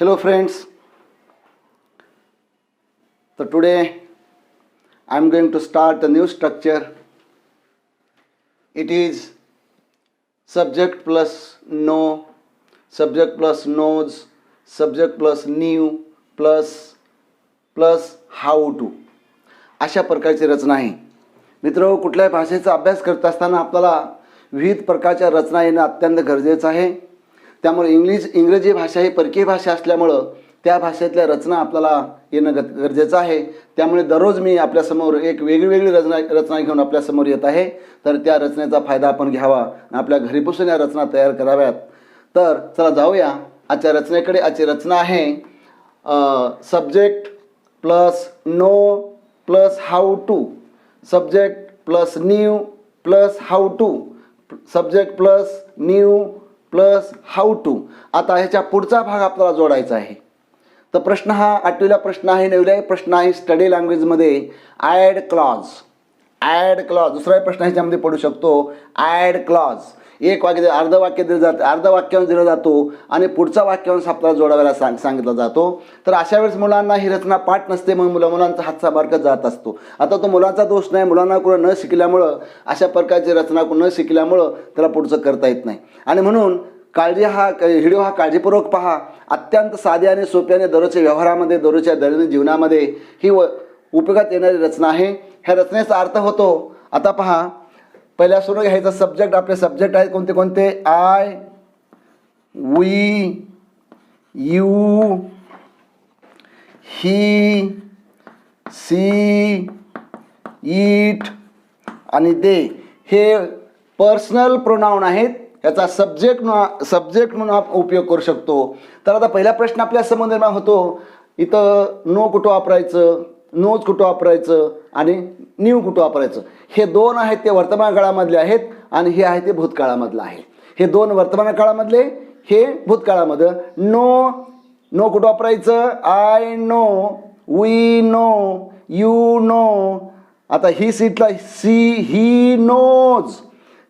Hello friends. So today I am going to start a new structure. It is subject plus no, subject plus knows, subject plus knew plus how to. अशा प्रकारची रचना आहे. मित्र, कुठल्याही भाषेचा अभ्यास करत असताना आपल्याला विविध प्रकारच्या रचना येणं अत्यंत गरजेचं आहे. त्यामुळे इंग्रजी भाषा ही परकीय भाषा असल्यामुळं त्या भाषेतल्या रचना आपल्याला येणं गरजेचं आहे. त्यामुळे दररोज मी आपल्यासमोर एक वेगळी रचना घेऊन आपल्यासमोर येत आहे. तर त्या रचनेचा फायदा आपण घ्यावा आणि आपल्या घरी बसून या रचना तयार कराव्यात. तर चला जाऊया आजच्या रचनेकडे. आजची रचना आहे subject plus know plus how to, subject plus knew plus how to, subject plus knew plus how to. आता ह्याच्या पुढचा भाग आपल्याला जोडायचा आहे. तर प्रश्न हा 8वीला प्रश्न आहे. 9वीला प्रश्न आहे स्टडी लँग्वेजमध्ये ॲड क्लॉज. ॲड क्लॉज दुसरा प्रश्न ह्याच्यामध्ये पडू शकतो. ॲड क्लॉज एक वाक्य अर्ध वाक्य दिलं जातं, अर्ध वाक्यांश दिलं जातो आणि पुढचा वाक्यांश आपल्याला जोडायला सांगितला जातो. तर अशा वेळेस मुलांना ही रचना पाठ नसते, मग मुलांचा हातचा मार्ग जात असतो. आता तो मुलांचा दोष नाही, मुलांना कुठं न शिकल्यामुळं अशा प्रकारची रचना न शिकल्यामुळं त्याला पुढचं करता येत नाही. आणि म्हणून व्हिडिओ हा काळजीपूर्वक पहा. अत्यंत साध्या आणि सोप्याने दररोजच्या व्यवहारामध्ये, दररोजच्या दैनंदिन जीवनामध्ये ही उपयोगात येणारी रचना आहे. ह्या रचनेचा अर्थ होतो. आता पहा, पहिल्या सुरू घ्यायचा सब्जेक्ट. आपले सब्जेक्ट आहेत कोणते कोणते? I, we, you, he, she, it आणि दे. हे पर्सनल प्रोनाउन आहेत. याचा सब्जेक्ट म्हणून आपण उपयोग करू शकतो. तर आता पहिला प्रश्न आपल्या समोर निर्माण होतो. इथं नो कुठं वापरायचं, नोज कुठं वापरायचं आणि न्यू कुठं वापरायचं. हे दोन आहेत ते वर्तमान काळामधले आहेत आणि हे आहे ते भूतकाळामधलं आहे. हे दोन वर्तमान काळामधले, हे भूतकाळामधलं. नो कुठं वापरायचं? I know, we know, you know. आता ही सीटला he knows,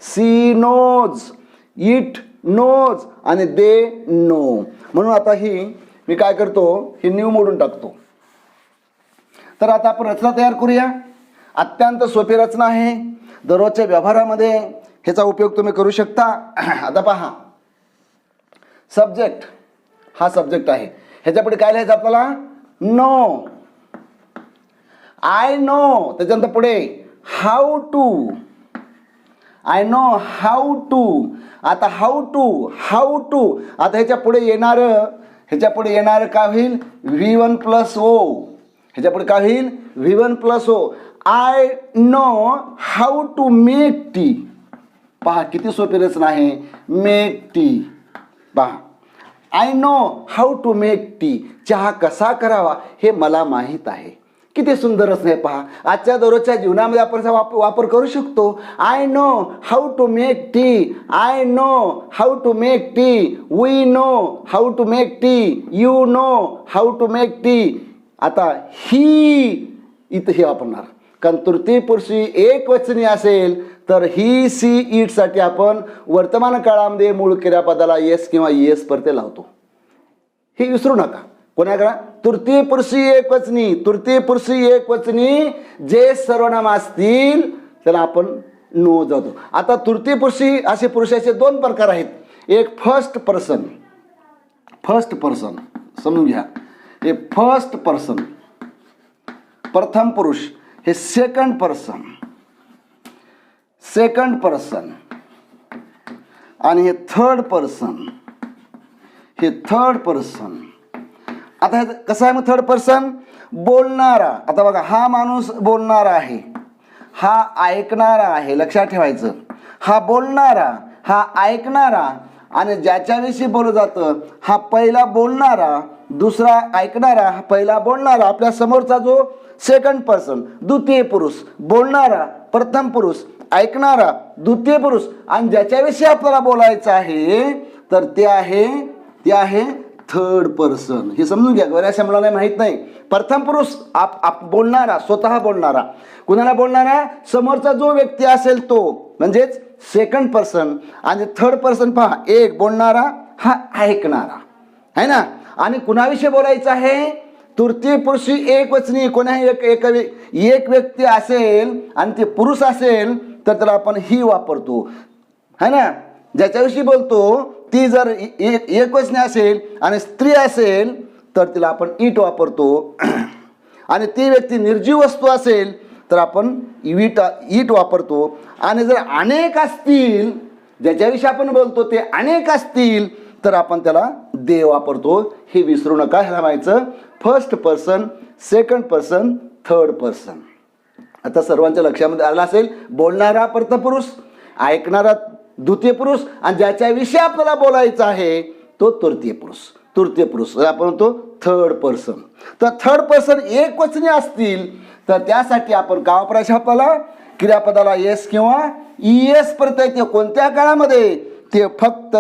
she knows, it knows they know no. म्हणून आता ही मी काय करतो, ही न्यू मोडून टाकतो. तर आता आपण रचना तयार करूया. अत्यंत सोपी रचना आहे. दररोजच्या व्यवहारामध्ये ह्याचा उपयोग तुम्ही करू शकता. आता पहा, सब्जेक्ट हा सब्जेक्ट आहे. ह्याच्यापुढे काय लिहायचं आपल्याला? Know, I know. त्याच्यानंतर पुढे how to, I know how to. आता हाऊ टू आता ह्याच्या पुढे येणारं काय होईल? V1 प्लस ओ. ह्याच्यापुढे काय होईल? V1 plus O. I know how to make tea. पहा किती सोपी रचना आहे. Make tea. पहा, I know how to make tea. चहा कसा करावा हे मला माहीत आहे. किती सुंदर रचना आहे. पहा, आजच्या दररोजच्या जीवनामध्ये आपण वापर करू शकतो. I know how to make tea, I know how to make tea, we know how to make tea, you know how to make tea. आता ही इथं हे वापरणार, कारण तृतीय पुरुषी एकवचनी असेल तर ही, सी, इट साठी आपण वर्तमान काळामध्ये मूळ क्रियापदाला येस किंवा येस परते लावतो. हे विसरू नका. कोणाकडे? तृतीय पुरुषी एकवचनी जे सर्वनाम असतील त्याला आपण नो जातो. आता तृतीय पुरुषी असे पुरुषाचे दोन प्रकार आहेत. एक फर्स्ट पर्सन समजून घ्या. हे फर्स्ट पर्सन प्रथम पुरुष. हे सेकंड पर्सन आणि हे थर्ड पर्सन. आता कसं आहे मग थर्ड पर्सन? बोलणारा. आता बघा, हा माणूस बोलणारा आहे, हा ऐकणारा आहे. लक्षात ठेवायचं, हा बोलणारा, हा ऐकणारा आणि ज्याच्याविषयी बोललं जातं हा पहिला बोलणारा, दुसरा ऐकणारा, हा पहिला बोलणारा. आपल्या समोरचा जो सेकंड पर्सन द्वितीय पुरुष, बोलणारा प्रथम पुरुष, ऐकणारा द्वितीय पुरुष आणि ज्याच्याविषयी आपल्याला बोलायचं आहे तर ते आहे थर्ड पर्सन. हे समजून घ्या, बऱ्याचशा मुलांना माहीत नाही. प्रथम पुरुष बोलणारा, स्वतः बोलणारा. कुणाला बोलणारा? समोरचा जो व्यक्ती असेल तो, म्हणजेच सेकंड पर्सन. आणि थर्ड पर्सन पहा, एक बोलणारा, हा ऐकणारा आहे ना. आणि कुणाविषयी बोलायचं आहे? तृतीय पुरुषी एकवचनी कोणाही एक व्यक्ती असेल आणि ते पुरुष असेल तर त्याला आपण ही वापरतो, है ना. ज्याच्याविषयी बोलतो ती जर एकवचनी असेल आणि स्त्री असेल तर तिला आपण इट वापरतो. आणि ती व्यक्ती निर्जीव वस्तू असेल तर आपण इट वापरतो. आणि जर अनेक असतील, ज्याच्याविषयी आपण बोलतो ते अनेक असतील तर आपण त्याला दे वापरतो. हे विसरू नका. ह्याला माहिचं first person, second person, third person. आता सर्वांच्या लक्षामध्ये आलं असेल, बोलणारा प्रथमपुरुष, ऐकणारा द्वितीय पुरुष आणि ज्याच्याविषयी आपल्याला बोलायचं आहे तो तृतीय पुरुष आपण म्हणतो थर्ड पर्सन. तर थर्ड पर्सन एकवचनी असतील तर त्यासाठी आपण काय वापरायचं? आपल्याला क्रियापदाला एस किंवा ईएस प्रत्यय येते. कोणत्या काळामध्ये? ते फक्त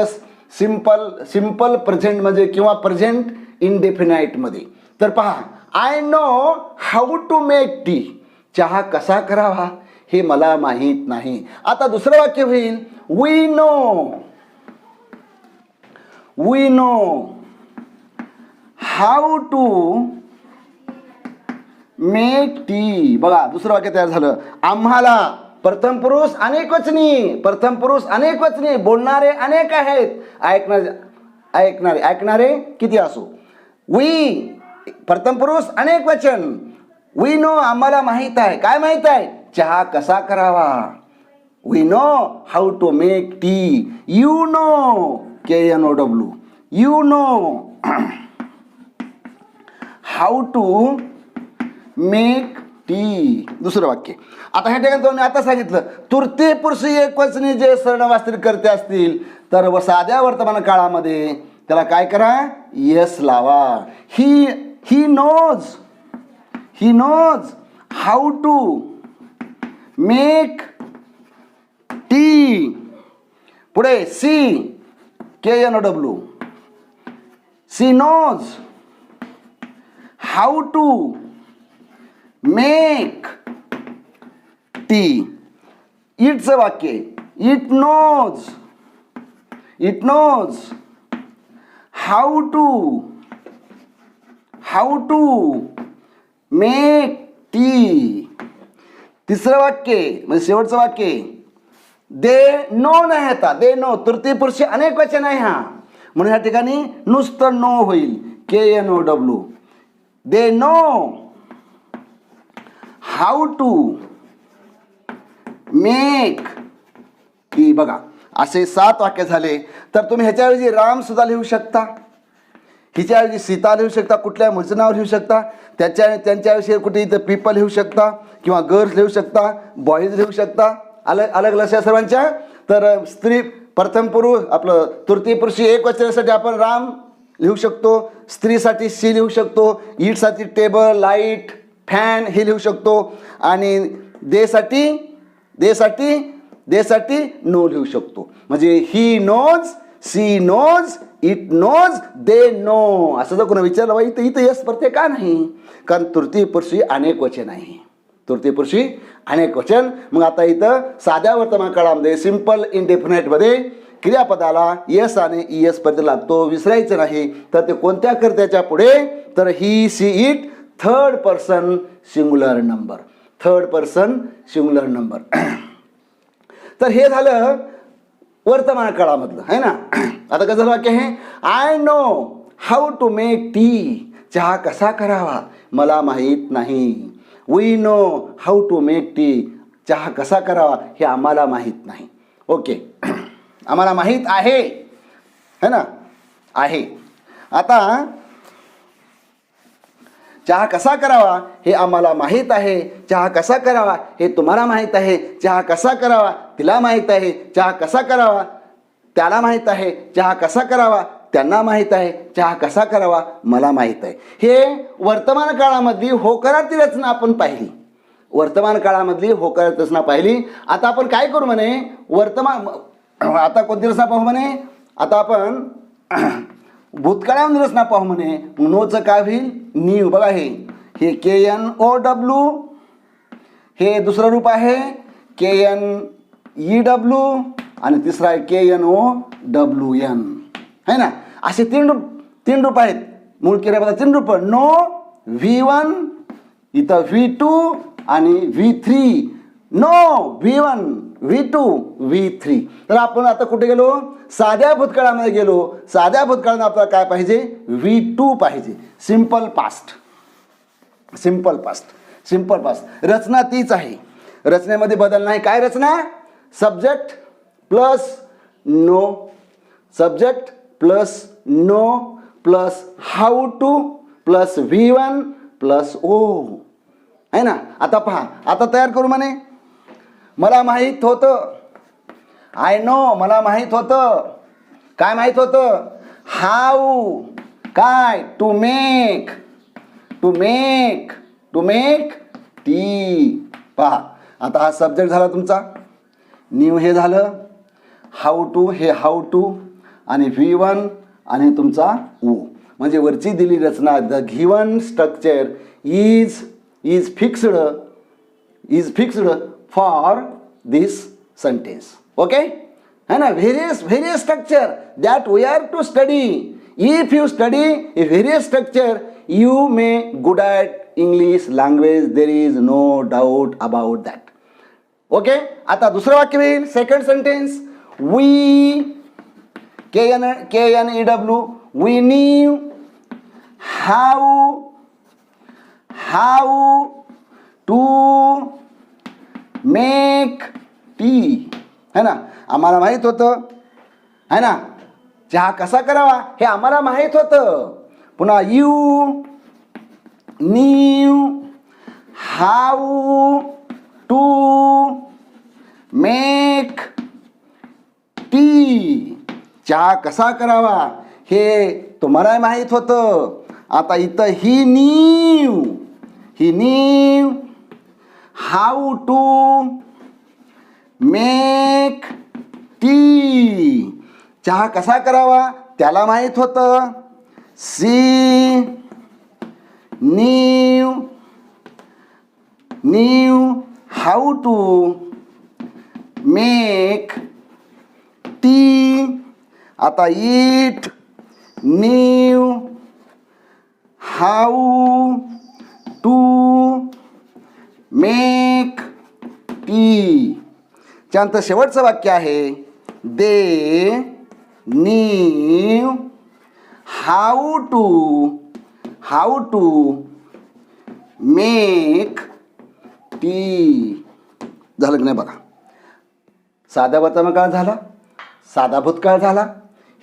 सिंपल प्रेझेंट मध्ये किंवा प्रेझेंट इंडेफिनाइट मध्ये. तर पहा, I know how to make tea. चहा कसा करावा हे मला माहीत नाही. आता दुसरं वाक्य होईल, we know how to make tea. बघा, दुसरं वाक्य तयार झालं. आम्हाला प्रथम पुरुष अनेक वचनी, बोलणारे अनेक आहेत, ऐकणारे किती असो. वी प्रथम पुरुष अनेक वचन. वी नो आम्हाला माहित आहे. काय माहित आहे? चहा कसा करावा. We know how to make tea. You know, KNOW, you know how to make tea. दुसरं वाक्य. आता ह्या ठिकाणी तुम्ही आता सांगितलं, तृतीय पुरुषी एकवचनी जे सर्वनामास्त्री कर्ते असतील तर साध्या वर्तमान काळामध्ये त्याला काय करा? यस लावा. He knows how to make tea. पुढे she, KNOW, she knows how to make tea. इटचं वाक्य, it knows how to make tea. तिसरं वाक्य म्हणजे शेवटचं वाक्य, दे नो नाही. आता दे नो तृतीय पुरुष अनेक वचन आहे हा, म्हणून या ठिकाणी नुसतं नो होईल, KNOW. They know how to make tea. बघा, असे 7 वाक्य झाले. तर तुम्ही ह्याच्याऐवजी राम सुद्धा लिहू शकता, हिच्याऐवजी सीता लिहू शकता, कुठल्या मुलीचं नाव लिहू शकता, त्यांच्याविषयी कुठे इथं पीपल लिहू शकता किंवा गर्ल्स लिहू शकता, बॉईज लिहू शकता. अलग लक्ष सर्वांच्या. तर स्त्री प्रथम पुरुष आपलं तृतीय पुरुषी एकवचनासाठी आपण राम लिहू शकतो, स्त्रीसाठी सी लिहू शकतो, ईटसाठी टेबल, लाईट, फॅन हे लिहू शकतो, आणि देसाठी नो लिहू शकतो. म्हणजे he knows, she knows, it knows, they know. असं जर कोणी विचारलं इथं यस प्रत्यय का नाही? कारण तृतीय पुरुषी अनेक वचन आहे. मग आता इथं साध्या वर्तमान काळामध्ये सिंपल इंडेफिनाइटमध्ये क्रियापदाला यस आणि ईएस प्रत्यय लागतो, विसरायचं नाही. तर ते कोणत्या कर्त्याच्या पुढे? तर he, she, it third person singular number. तर हे झालं वर्तमान काळामधलं, है ना. आता कसं वाक्य आहे? I know how to make tea. चहा कसा करावा मला माहीत नाही. We know how to make tea. चहा कसा करावा हे आम्हाला माहीत नाही. ओके, आम्हाला माहीत आहे, है ना, आहे. आता चहा कसा करावा हे आम्हाला माहीत आहे. चहा कसा करावा हे तुम्हाला माहीत आहे. चहा कसा करावा तिला माहीत आहे. चहा कसा करावा त्याला माहीत आहे. चहा कसा करावा त्यांना माहीत आहे. चहा कसा करावा मला माहीत आहे. हे वर्तमान काळामधली होकारार्थी रचना आपण पाहिली. आता आपण काय करू म्हणे? आता कोणती रचना पाहू म्हणे? आता आपण भूतकाळामध्ये रचना पाहू म्हणे. नोचं काय होईल? नीव. बघा, हे KNOW, हे दुसरं रूप आहे KNEW आणि तिसरा आहे KNOWN, है ना. असे तीन रूप आहेत. मूळ क्रियापदाचे निरूप नो V1 इथं V2 आणि V3 no V1 V2 V3. तर आपण आता कुठे गेलो साध्या भूतकाळामध्ये गेलो. साध्या भूतकाळामध्ये आपल्याला काय पाहिजे V2 पाहिजे. Simple past simple past simple past रचना तीच आहे. रचनेमध्ये बदल नाही. काय रचना subject plus know subject plus know plus how to plus V1 plus O आहे ना. आता पहा आता तयार करू म्हणे मला माहीत होतं आय नो मला माहीत होतं. काय माहीत होतं हाऊ काय to make to make to make tea. पहा आता हा सब्जेक्ट झाला तुमचा न्यू हे झालं हाऊ टू हे हाऊ टू आणि V1 आणि तुमचा ओ. म्हणजे वरची दिली रचना the given structure is fixed for this sentence. Okay है ना. Various structure that we are to study. If you study a various structure you may good at English language. There is no doubt about that. Okay आता दुसरं वाक्य होईल second sentence we KNEW we knew how to make tea. है ना. आम्हाला माहीत होतं है ना चहा कसा करावा हे आम्हाला माहीत होतं. पुन्हा you knew how to make tea. चहा कसा करावा हे तुम्हाला माहीत होतं. आता इथं he knew how to make tea. चहा कसा करावा त्याला माहीत होतं. She knew how to make tea. आता it knew how to make tea. त्यानंतर शेवटचं वाक्य आहे they knew how to make tea. झालं की नाही बघा. साधा वर्तमानकाळ झाला साधा भूतकाळ झाला.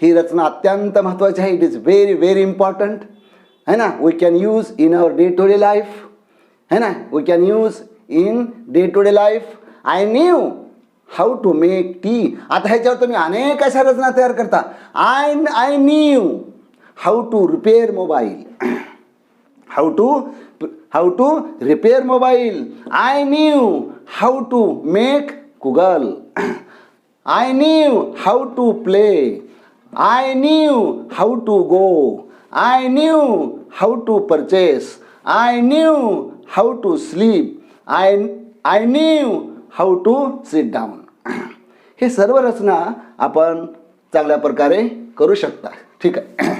ही रचना अत्यंत महत्त्वाची आहे. It is very very important है ना. We can use in our day to day life है ना. We can use in day to day life. I knew how to make tea. आता ह्याच्यावर तुम्ही अनेक अशा रचना तयार करता. I knew how to repair mobile. How to repair mobile. I knew how to make Google. I knew how to play. I knew how to go. I knew how to purchase. I knew how to sleep. I knew how to sit down. हे सर्व रचना आपण चांगल्या प्रकारे करू शकता. ठीक आहे.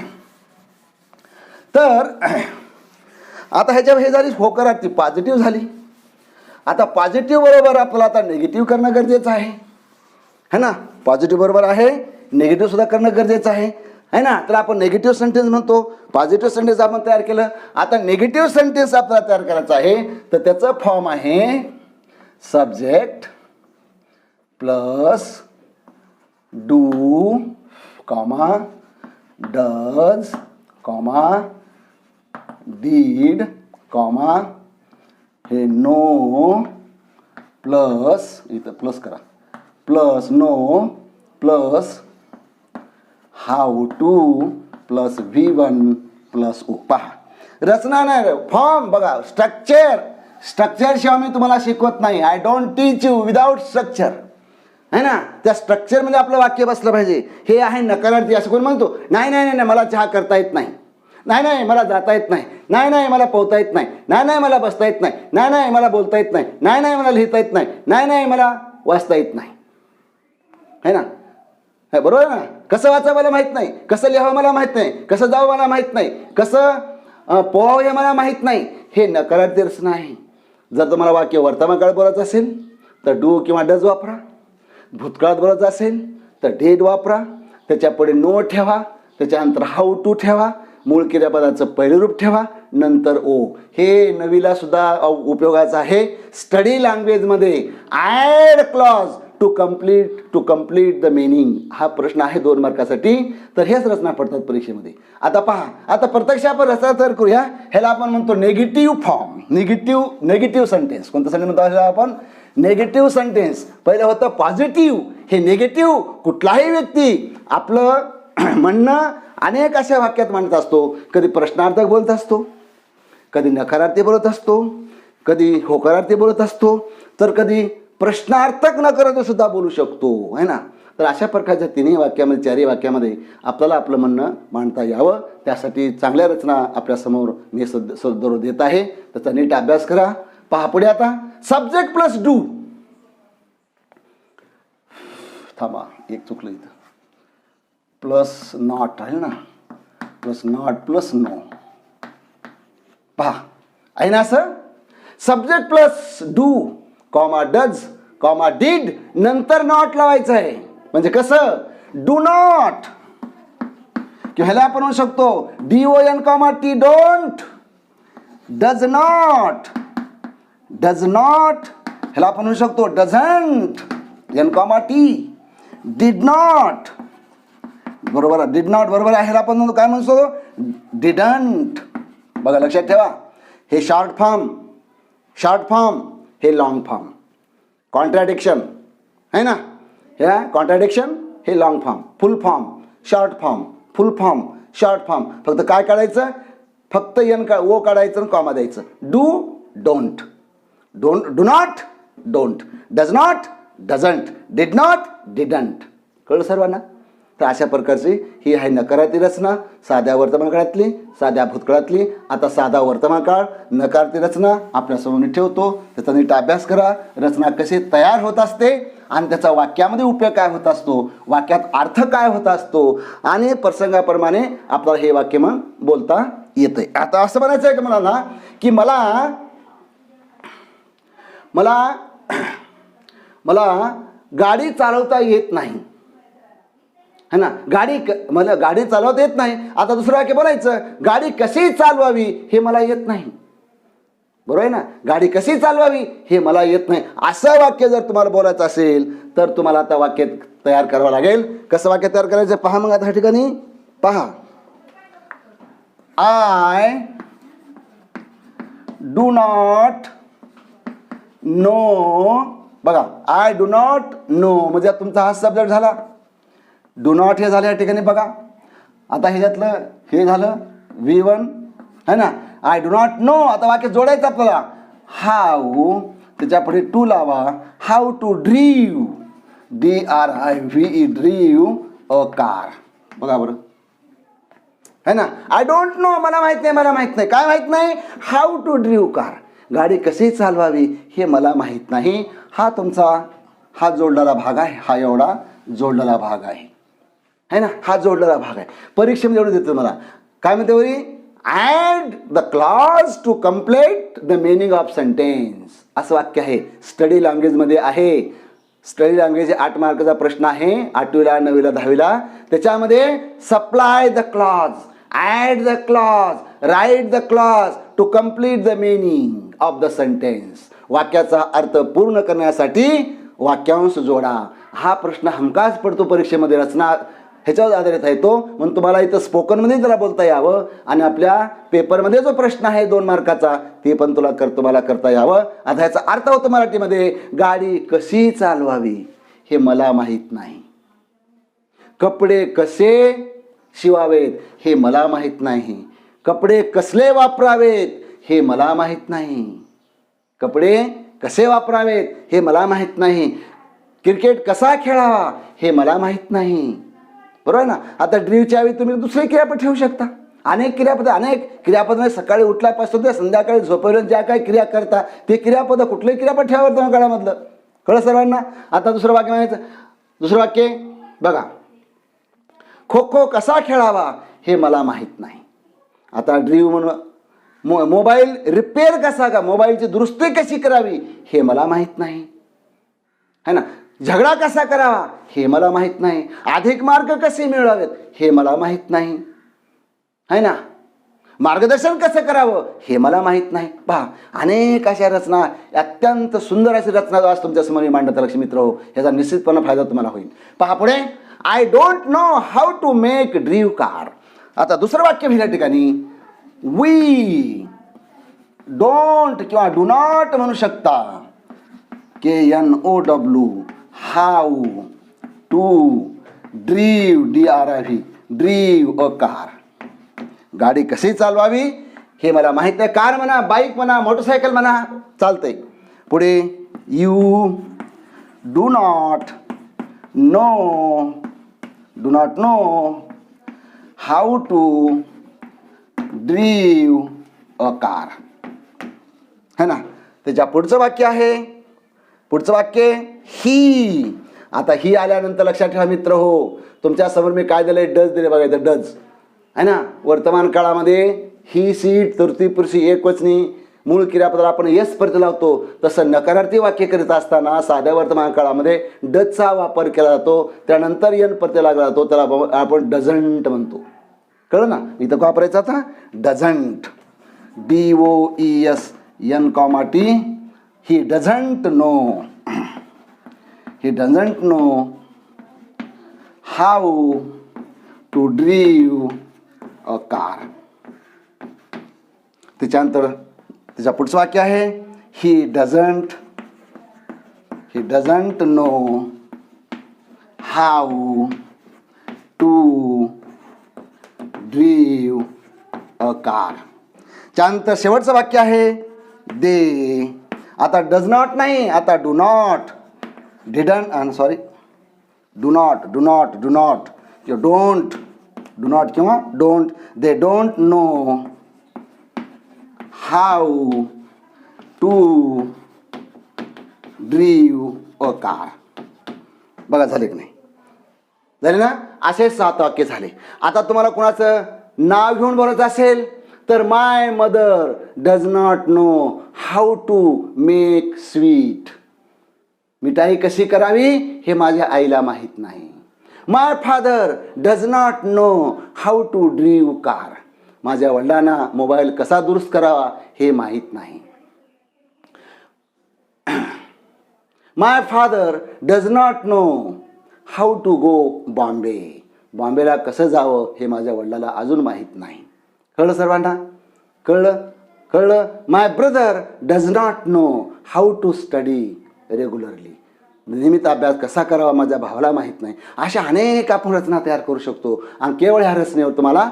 तर आता ह्याच्यावर हे झाली होकारार्थी पॉझिटिव्ह झाली. आता पॉझिटिव्ह बरोबर आपल्याला आता निगेटिव्ह करणं गरजेचं आहे है ना. पॉझिटिव्ह बरोबर आहे निगेटिव्ह सुद्धा करणं गरजेचं आहे है ना. तर आपण निगेटिव्ह सेंटेन्स म्हणतो. पॉझिटिव्ह सेंटेन्स आपण तयार केलं. आता निगेटिव्ह सेंटेन्स आपल्याला तयार करायचं आहे तर त्याचं फॉर्म आहे subject plus do comma does comma did comma हे नो प्लस इथं प्लस करा plus know plus how to plus V1 plus O. पहा रचना नाही फॉर्म बघा. स्ट्रक्चरशिवाय मी तुम्हाला शिकवत नाही. I don't teach you without structure है ना. त्या स्ट्रक्चरमध्ये आपलं वाक्य बसलं पाहिजे. हे आहे नकारार्थी. असं कोण म्हणतो नाही नाही नाही मला चहा करता येत नाही. नाही नाही मला जाता येत नाही. नाही नाही मला पोहता येत नाही. नाही नाही मला बसता येत नाही. नाही नाही मला बोलता येत नाही. नाही नाही मला लिहिता येत नाही. नाही नाही मला वाचता येत नाही है ना. हे बरोबर आहे ना. कसं वाचावं मला माहीत नाही, कसं लिहावं मला माहीत नाही, कसं जावं मला माहीत नाही, कसं पोहावं हे मला माहीत नाही, हे नकारार्थी रचना आहे. जर तुम्हाला वाक्य वर्तमान काळात बोलायचं असेल तर डू किंवा डज वापरा. भूतकाळात बोलायचं असेल तर डेड वापरा. त्याच्यापुढे नो ठेवा, त्याच्यानंतर हाऊ टू ठेवा, मूळ क्रियापदाचं पहिलं रूप ठेवा, नंतर ओ. हे नवीला सुद्धा उपयोगाचं आहे. स्टडी लँग्वेजमध्ये add clause to complete the meaning हा प्रश्न आहे 2 मार्कासाठी. तर हेच रचना पडतात परीक्षेमध्ये. आता पहा, आता प्रत्यक्ष आपण रचना तयार करूया. ह्याला आपण म्हणतो निगेटिव्ह फॉर्म. Negative sentence. कोणतं सेंटेन्स म्हणतो ह्याला आपण? Negative sentence. पहिलं होतं पॉझिटिव्ह. हे निगेटिव्ह कुठलाही व्यक्ती आपलं म्हणणं अनेक अशा वाक्यात मांडत असतो. कधी प्रश्नार्थक बोलत असतो, कधी नकारार्थी बोलत असतो, कधी होकारार्थी बोलत असतो, तर कधी प्रश्नार्थक नकारार्थी सुद्धा बोलू शकतो, है ना. तर अशा प्रकारच्या 3ही वाक्यामध्ये 4ही वाक्यामध्ये आपल्याला आपलं म्हणणं मांडता यावं, त्यासाठी चांगल्या रचना आपल्यासमोर मी दररोज देत आहे. त्याचा नीट अभ्यास करा. पहा पुढे आता सब्जेक्ट प्लस डू. थांबा, एक चुकलं इथं. प्लस नॉट आहे ना, प्लस नॉट प्लस नो. पहा आहे ना असं. Subject plus do comma does comma did नंतर नॉट लावायचं आहे. म्हणजे कसं? डू नॉट किंवा ह्याला आपण म्हणू शकतो DON comma T don't. Does not ह्याला आपण म्हणू शकतो doesn't N comma T. Did not बरोबर आहे, डिड नॉट बरोबर आहे. ह्याला आपण काय म्हणतो? डिडंट. बघा लक्षात ठेवा, हे शॉर्ट फॉर्म हे लॉंग फॉर्म. कॉन्ट्रॅडिक्शन आहे ना, हे कॉन्ट्रॅडिक्शन हे लॉंग फॉर्म. फुल फॉर्म शॉर्ट फॉर्म, फुल फॉर्म शॉर्ट फॉर्म. फक्त काय काढायचं? फक्त ओ काढायचं आणि कॉमा द्यायचं. Do don't, do not don't, does not doesn't, did not didn't. कळलं सर्वांना? तर अशा प्रकारची ही आहे नकारार्थी रचना. साध्या वर्तमान काळातली, साध्या भूतकाळातली. आता साधा वर्तमान काळ नकारार्थी रचना आपल्यासमोर मी ठेवतो. त्याचा नीट अभ्यास करा. रचना कशी तयार होत असते आणि त्याचा वाक्यामध्ये उपयोग काय होत असतो, वाक्यात अर्थ काय होत असतो आणि प्रसंगाप्रमाणे आपल्याला हे वाक्य मग बोलता येतंय. आता असं म्हणायचं आहे का मला ना, की मला गाडी चालवता येत नाही, है ना. मला गाडी चालवता येत नाही. आता दुसरं वाक्य बोलायचं, गाडी कशी चालवावी हे मला येत नाही. बरोबर आहे ना. गाडी कशी चालवावी हे मला येत नाही असं वाक्य जर तुम्हाला बोलायचं असेल तर तुम्हाला आता वाक्य तयार करावं लागेल. कसं वाक्य तयार करायचं पहा. मग आता ह्या ठिकाणी पहा, आय डू नॉट नो. बघा, आय डू नॉट नो म्हणजे तुमचा हा सब्जेक्ट झाला. डू नॉट हे झालं या ठिकाणी. बघा आता ह्याच्यातलं हे झालं V1 है ना. I do not know. आता वाक्य जोडायचं आपल्याला. हाऊ त्याच्यापुढे टू लावा. How to drive, DRIVE drive a car. बघा बरं है ना. आय डोंट नो मला माहित नाही. काय माहित नाही? How to drive car. गाडी कशी चालवावी हे मला माहित नाही. हा तुमचा हा जोडलेला भाग आहे. हा एवढा जोडलेला भाग आहे, है ना. हा जोडलेला भाग आहे. परीक्षेमध्ये एवढं देतो मला. काय म्हणते वरी? Add the clause to complete the meaning of sentence असं वाक्य आहे. स्टडी लँग्वेजमध्ये आहे. स्टडी लँग्वेज 8 मार्काचा प्रश्न आहे 8वीला 9वीला 10वीला. त्याच्यामध्ये supply the clause, add the clause, write the clause to complete the meaning of the sentence. वाक्याचा अर्थ पूर्ण करण्यासाठी वाक्यांश जोडा. हा प्रश्न हमखास पडतो परीक्षेमध्ये. रचना ह्याच्यावर आधारित आहे तो. म्हणून तुम्हाला इथं स्पोकनमध्ये जरा बोलता यावं आणि आपल्या पेपरमध्ये जो प्रश्न आहे 2 मार्काचा ते पण तुम्हाला करता यावं. आता ह्याचा अर्थ होतो मराठीमध्ये, गाडी कशी चालवावी हे मला माहीत नाही. कपडे कसे शिवावेत हे मला माहीत नाही. कपडे कसले वापरावेत हे मला माहीत नाही. कपडे कसे वापरावेत हे मला माहीत नाही. क्रिकेट कसा खेळावा हे मला माहीत नाही. बरोबर ना. आता ड्रीवच्या ऐवजी तुम्ही दुसरे क्रियापद ठेवू शकता. अनेक क्रियापद म्हणजे सकाळी उठल्यापासून ते संध्याकाळी झोपेपर्यंत ज्या काही क्रिया करता ते क्रियापद कुठलेही क्रियापद ठेवा वर्तमान काळामधलं. कळलं सर्वांना. आता दुसरं वाक्य म्हणायचं. दुसरं वाक्य बघा, खो खो कसा खेळावा हे मला माहीत नाही. आता ड्रीव म्हणून मोबाईल रिपेअर कसा का, मोबाईलची दुरुस्ती कशी करावी हे मला माहीत नाही, है ना. झगडा कसा करावा हे मला माहीत नाही. अधिक मार्ग कसे मिळवावेत हे मला माहीत नाही, है ना. मार्गदर्शन कसं करावं हे मला माहीत नाही. पहा, अनेक अशा रचना, अत्यंत सुंदर अशी रचना आज तुमच्यासमोर मी मांडत लक्ष मित्र हो, याचा निश्चितपणे फायदा तुम्हाला होईल. पहा पुढे, I don't know how to make drive car. आता दुसरं वाक्य या ठिकाणी वी डोंट किंवा डू नॉट म्हणू शकता. KNOW how to drive DRIV drive a car. गाडी कशी चालवावी हे मला माहीत नाही. कार म्हणा, बाईक म्हणा, मोटरसायकल म्हणा, चालतंय. पुढे you do not know how to drive a car, है ना. त्याच्या पुढचं वाक्य आहे, पुढचं वाक्य ही. आता ही आल्यानंतर लक्षात ठेवा मित्र हो, तुमच्यासमोर मी काय दिलंय, डज दिले बघायचं, डज, है ना. वर्तमान काळामध्ये ही सीट तृतीय पुरुषी एकवचनी मूळ क्रियापदाला आपण यस प्रत्यय लावतो, तसं नकारार्थी वाक्य करीत असताना साध्या वर्तमान काळामध्ये डजचा वापर केला जातो. त्यानंतर यन प्रत्यय लागला जातो, त्याला आपण डझंट म्हणतो. कळलं ना. इथं का वापरायचं आता, doesn't, DOESNT. He doesn't know how to drive a car. त्याच्यानंतर त्याच्या पुढचं वाक्य आहे he doesn't know how to drive a car. त्यानंतर शेवटचं वाक्य आहे दे. आता डज नॉट नाही, आता डू नॉट, डू नॉट किंवा डोंट, डू नॉट किंवा don't. They don't know how to drive a car. बघा झाले की नाही, झाले ना. असे 7 वाक्य झाले. आता तुम्हाला कोणाचं नाव घेऊन बोलायचं असेल तर my mother does not know how to make sweet. मिठाई कशी करावी हे माझ्या आईला माहीत नाही. My father does not know how to drive car. माझ्या वडिलांना मोबाईल कसा दुरुस्त करावा हे माहीत नाही. My father does not know how to go Bombay. बॉम्बेला कसं जावं हे माझ्या वडिलाला अजून माहीत नाही. कळलं सर्वांना, कळलं. My brother does not know how to study regularly. नियमित अभ्यास कसा करावा माझ्या भावाला माहीत नाही. अशा अनेक आपण रचना तयार करू शकतो आणि केवळ ह्या रचनेवर तुम्हाला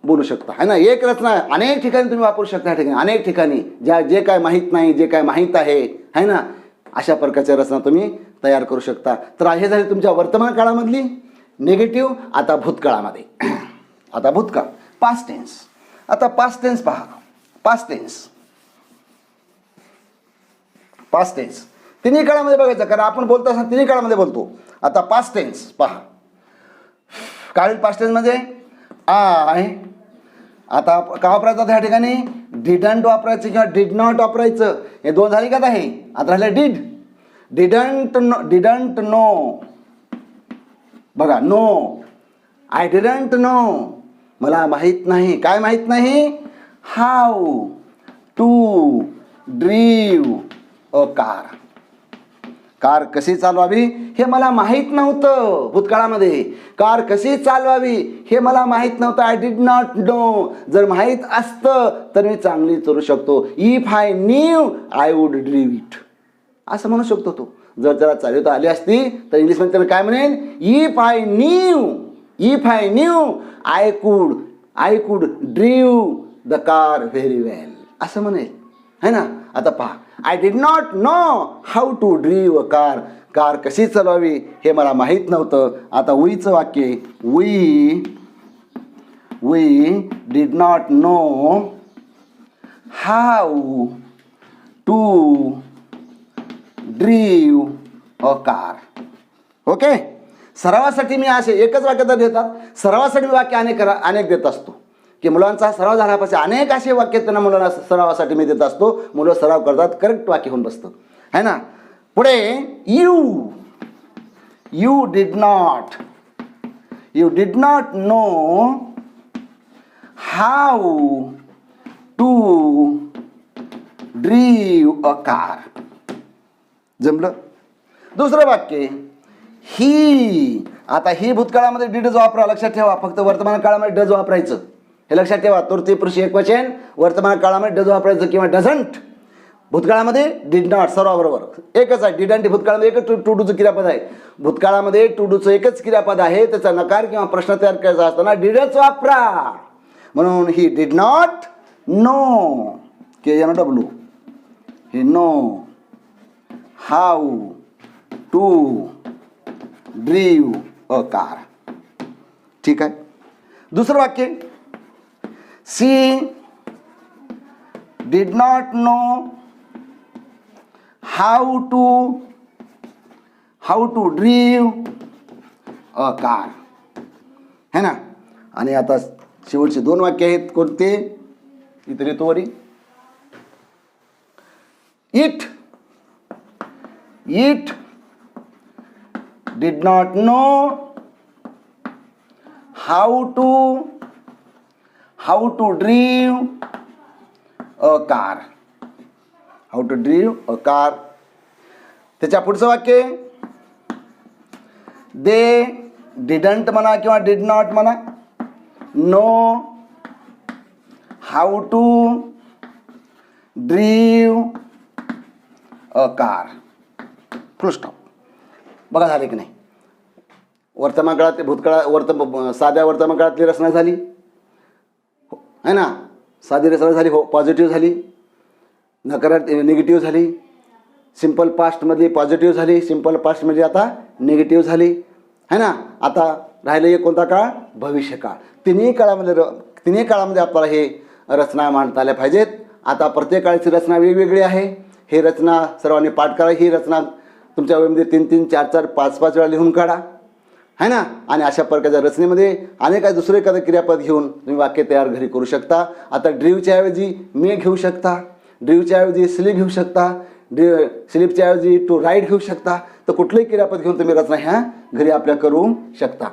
बोलू शकता, है ना. एक रचना अनेक ठिकाणी तुम्ही वापरू शकता. ह्या ठिकाणी अनेक ठिकाणी जे काय माहीत नाही, जे काय माहीत आहे, है ना, अशा प्रकारच्या रचना तुम्ही तयार करू शकता. तर हे झाले तुमच्या वर्तमान काळामधली निगेटिव्ह. आता भूतकाळामध्ये, आता भूतकाळ, पास्ट टेन्स. आता पास्ट टेन्स पहा, पास्ट टेन्स तिन्ही काळामध्ये बघायचं, कारण आपण बोलतो असं तिन्ही काळामध्ये बोलतो. आता पास्ट टेन्स पहा, काय पास्ट टेन्स म्हणजे आय. आता का वापरायचं ह्या ठिकाणी, डिडंट वापरायचं किंवा डिड नॉट वापरायचं. हे 2 झाली का आहे. आता राहिलं डिडंट नो. बघा, नो, आय डिडंट नो, मला माहीत नाही. काय माहीत नाही, how to drive a car. Car कशी चालवावी हे मला माहीत नव्हतं. भूतकाळामध्ये कार कशी चालवावी हे मला माहीत नव्हतं. I did not no. जर माहीत असतं तर मी चांगली चालू शकतो. If I knew I would ड्रीव it, असं म्हणू शकतो तो. जर त्याला चालवता आली असती तर इंग्लिशमध्ये त्याला काय म्हणेल, if I knew I could drive the car very well, असं म्हणेल, है ना. आता पहा, I did not know how to drive a car. Car कशी चालवावी हे मला माहीत नव्हतं. आता वीचं वाक्य, we did not know how to drive a car. Okay, सरावासाठी मी असे एकच वाक्य तर देतात, सरावासाठी मी वाक्य अनेक देत असतो, की मुलांचा सराव झाल्यापासून अनेक असे वाक्य त्यांना मुलांना सरावासाठी मी देत असतो. मुलं सराव करतात, करेक्ट वाक्य होऊन बसतं, है ना. पुढे you did not know how to drive a car. जमलं. दुसरं वाक्य ही. आता ही भूतकाळामध्ये डिडच वापरा, लक्षात ठेवा. फक्त वर्तमान काळामध्ये डज वापरायचं, हे लक्षात ठेवा. तृतीय पुरुष एकवचन वर्तमान काळामध्ये डज वापरायचं किंवा डझंट. भूतकाळामध्ये डिड नॉट सर्वाबरोबर एकच आहे. डिडंट भूतकाळामध्ये एकच टू डूचं क्रियापद आहे. भूतकाळामध्ये टू डूचं एकच क्रियापद आहे. त्याचा नकार किंवा प्रश्न तयार करायचा असताना डिडच वापरा. म्हणून he did not know, KNW, he know how to drive a car. ठीक आहे. दुसरं वाक्य she did not know how to drive a car, है ना. आणि आता शेवटचे दोन वाक्य आहेत कोणते, इतर येतो वरी. It did not know how to drive a car. How to drive a car. त्याच्या पुढचं वाक्य दे डिडंट म्हणा किंवा डिड नॉट म्हणा, know how to drive a car. Full stop. बघा झाले की नाही. वर्तमान काळात भूतकाळा साध्या वर्तमान काळातली रचना झाली, है ना. साधी रचना झाली, हो. पॉझिटिव्ह झाली, निगेटिव्ह झाली. सिम्पल पास्टमधली पॉझिटिव्ह झाली, सिम्पल पास्टमध्ये आता निगेटिव्ह झाली, है ना. आता राहिलं एक कोणता काळ, भविष्यकाळ. तिन्ही काळामध्ये आपल्याला हे रचना मांडता आल्या पाहिजेत. आता प्रत्येक काळाची रचना वेगवेगळी आहे. हे रचना सर्वांनी पाठ करा. ही रचना तुमच्या वहीमध्ये 3-3, 4-4, 5-5 वेळा लिहून काढा, है ना. आणि अशा प्रकारच्या रचनेमध्ये अनेक दुसरं एखादं क्रियापद घेऊन तुम्ही वाक्य तयार घरी करू शकता. आता ड्रीवच्या ऐवजी मे घेऊ शकता, ड्रीवच्या ऐवजी स्लीप घेऊ शकता, स्लीपच्या ऐवजी टू राईड घेऊ शकता. तर कुठलंही क्रियापद घेऊन तुम्ही रचना ह्या घरी आपल्या करू शकता.